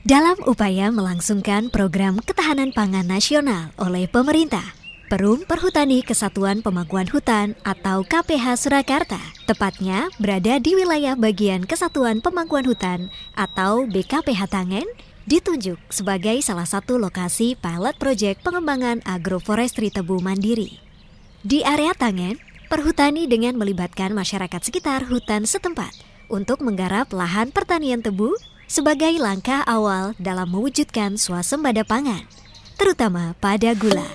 Dalam upaya melangsungkan program ketahanan pangan nasional oleh pemerintah, Perum Perhutani Kesatuan Pemangkuan Hutan atau KPH Surakarta, tepatnya berada di wilayah bagian Kesatuan Pemangkuan Hutan atau BKPH Tangen, ditunjuk sebagai salah satu lokasi pilot proyek pengembangan agroforestry tebu mandiri. Di area Tangen, perhutani dengan melibatkan masyarakat sekitar hutan setempat untuk menggarap lahan pertanian tebu sebagai langkah awal dalam mewujudkan swasembada pangan, terutama pada gula.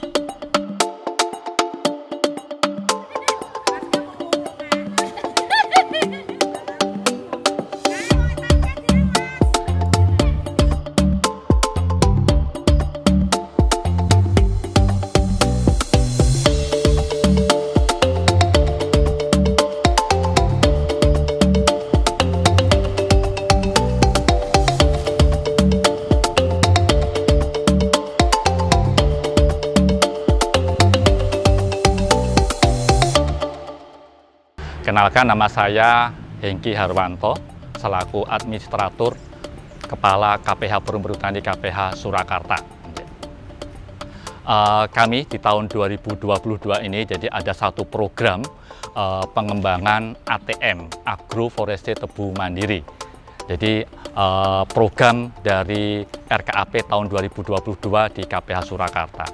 Kenalkan, nama saya Hengki Harwanto, selaku Administratur Kepala KPH Perum Perhutani KPH Surakarta. Kami di tahun 2022 ini jadi ada satu program pengembangan ATM, Agroforestry Tebu Mandiri. Jadi program dari RKAP tahun 2022 di KPH Surakarta.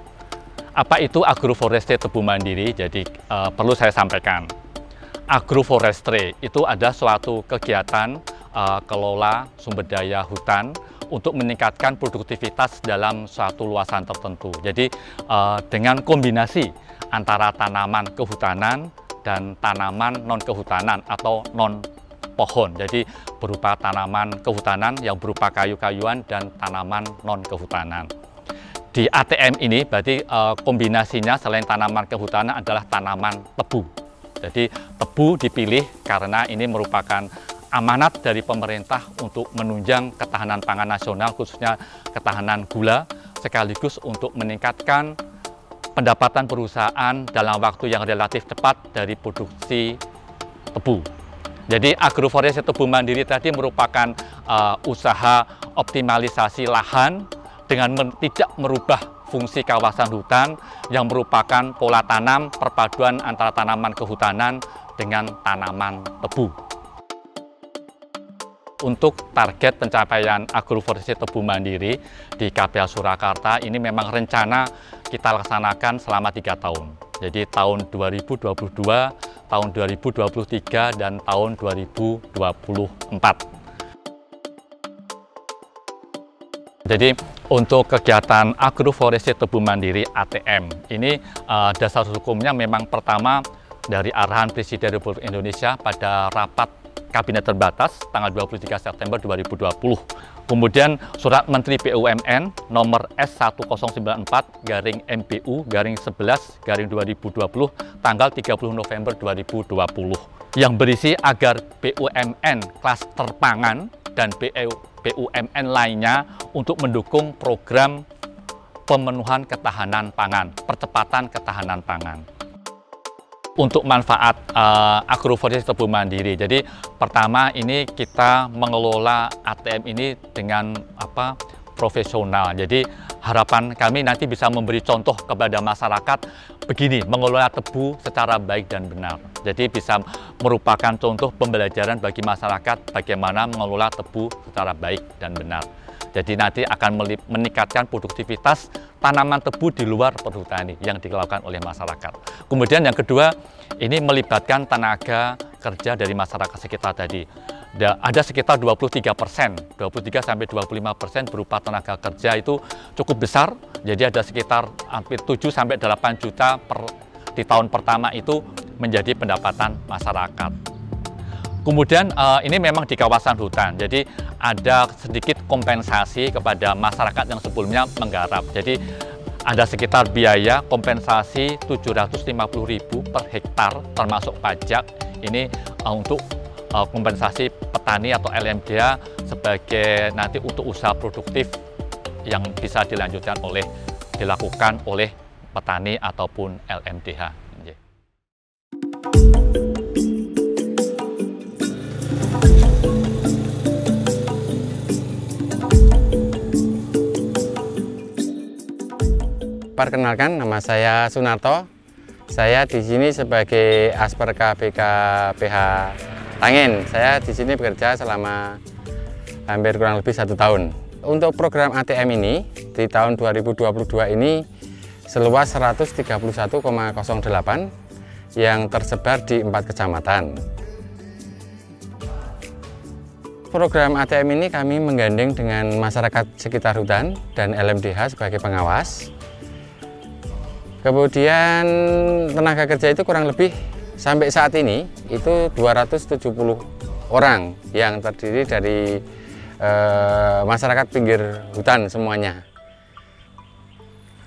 Apa itu Agroforestry Tebu Mandiri? Jadi perlu saya sampaikan. Agroforestry itu ada suatu kegiatan kelola sumber daya hutan untuk meningkatkan produktivitas dalam suatu luasan tertentu. Jadi dengan kombinasi antara tanaman kehutanan dan tanaman non-kehutanan atau non-pohon. Jadi berupa tanaman kehutanan yang berupa kayu-kayuan dan tanaman non-kehutanan. Di ATM ini berarti kombinasinya selain tanaman kehutanan adalah tanaman tebu. Jadi tebu dipilih karena ini merupakan amanat dari pemerintah untuk menunjang ketahanan pangan nasional, khususnya ketahanan gula, sekaligus untuk meningkatkan pendapatan perusahaan dalam waktu yang relatif cepat dari produksi tebu. Jadi agroforestry tebu mandiri tadi merupakan usaha optimalisasi lahan dengan tidak merubah fungsi kawasan hutan yang merupakan pola tanam perpaduan antara tanaman kehutanan dengan tanaman tebu. Untuk target pencapaian agroforestry tebu mandiri di KPH Surakarta ini memang rencana kita laksanakan selama 3 tahun. Jadi tahun 2022, tahun 2023, dan tahun 2024. Jadi untuk kegiatan agroforestry tebu mandiri ATM ini dasar hukumnya memang pertama dari arahan Presiden Republik Indonesia pada rapat Kabinet Terbatas tanggal 23 September 2020. Kemudian Surat Menteri BUMN nomor S1994/MPU/11/2020 tanggal 30 November 2020 yang berisi agar BUMN klaster pangan dan BUMN lainnya untuk mendukung program pemenuhan ketahanan pangan, percepatan ketahanan pangan. Untuk manfaat agroforestry tebu mandiri, jadi pertama ini kita mengelola ATM ini dengan profesional. Jadi harapan kami nanti bisa memberi contoh kepada masyarakat begini, mengelola tebu secara baik dan benar. Jadi bisa merupakan contoh pembelajaran bagi masyarakat bagaimana mengelola tebu secara baik dan benar. Jadi nanti akan meningkatkan produktivitas tanaman tebu di luar perhutani yang dilakukan oleh masyarakat. Kemudian yang kedua, ini melibatkan tenaga kerja dari masyarakat sekitar tadi. Ada sekitar 23%, 23–25% berupa tenaga kerja itu cukup besar. Jadi ada sekitar hampir 7–8 juta di tahun pertama itu menjadi pendapatan masyarakat. Kemudian ini memang di kawasan hutan, jadi ada sedikit kompensasi kepada masyarakat yang sebelumnya menggarap. Jadi ada sekitar biaya kompensasi 750.000 per hektar termasuk pajak. Ini untuk kompensasi petani atau LMDH sebagai nanti untuk usaha produktif yang bisa dilanjutkan dilakukan oleh petani ataupun LMDH. Perkenalkan, nama saya Sunarto. Saya di sini sebagai Asper KBK PH Tangen. Saya di sini bekerja selama hampir kurang lebih 1 tahun. Untuk program ATM ini di tahun 2022 ini seluas 131,08 yang tersebar di 4 kecamatan. Program ATM ini kami menggandeng dengan masyarakat sekitar hutan dan LMDH sebagai pengawas. Kemudian tenaga kerja itu kurang lebih sampai saat ini itu 270 orang yang terdiri dari masyarakat pinggir hutan semuanya.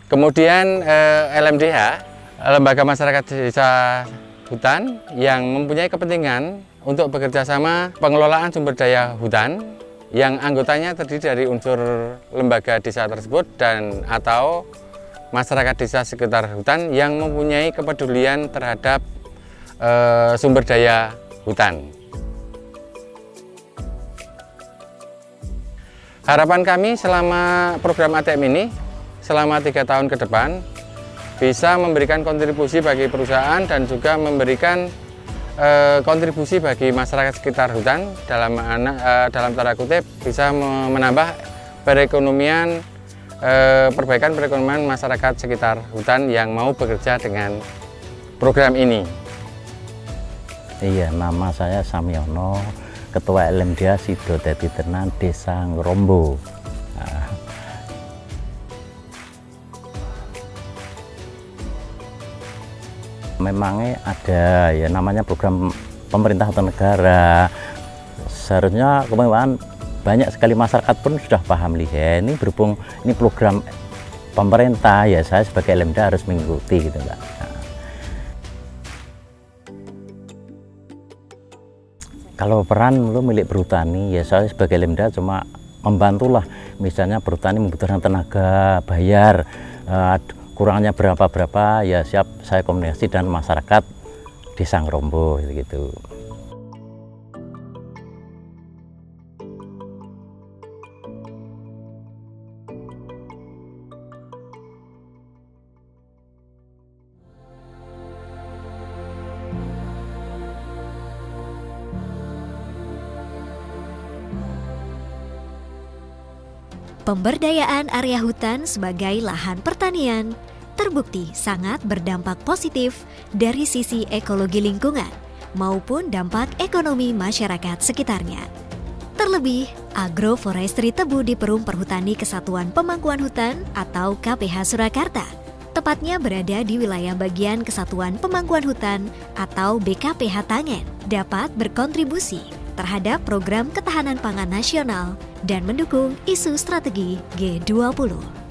Kemudian LMDH, Lembaga Masyarakat Desa Hutan, yang mempunyai kepentingan untuk bekerja sama pengelolaan sumber daya hutan yang anggotanya terdiri dari unsur lembaga desa tersebut dan atau masyarakat desa sekitar hutan yang mempunyai kepedulian terhadap sumber daya hutan. Harapan kami selama program ATM ini selama 3 tahun ke depan bisa memberikan kontribusi bagi perusahaan dan juga memberikan kontribusi bagi masyarakat sekitar hutan dalam tanda kutip bisa menambah perekonomian perbaikan perekonomian masyarakat sekitar hutan yang mau bekerja dengan program ini. Iya, nama saya Samyono, Ketua LMDH Sido Dadi Tenan Desa Ngrombo. Nah, memangnya ada ya namanya program pemerintah atau negara. Seharusnya kemauan banyak sekali masyarakat pun sudah paham ya, ini berhubung ini program pemerintah ya saya sebagai LMDH harus mengikuti gitu Mbak. Nah, kalau peran lu milik berhutani ya saya sebagai LMDH cuma membantulah, misalnya berhutani membutuhkan tenaga bayar kurangnya berapa ya siap saya komunikasi dan masyarakat Desa Ngrombo gitu. Pemberdayaan area hutan sebagai lahan pertanian terbukti sangat berdampak positif dari sisi ekologi lingkungan maupun dampak ekonomi masyarakat sekitarnya. Terlebih, agroforestry tebu di Perum Perhutani Kesatuan Pemangkuan Hutan atau KPH Surakarta, tepatnya berada di wilayah bagian Kesatuan Pemangkuan Hutan atau BKPH Tangen, dapat berkontribusi terhadap program ketahanan pangan nasional dan mendukung isu strategi G20.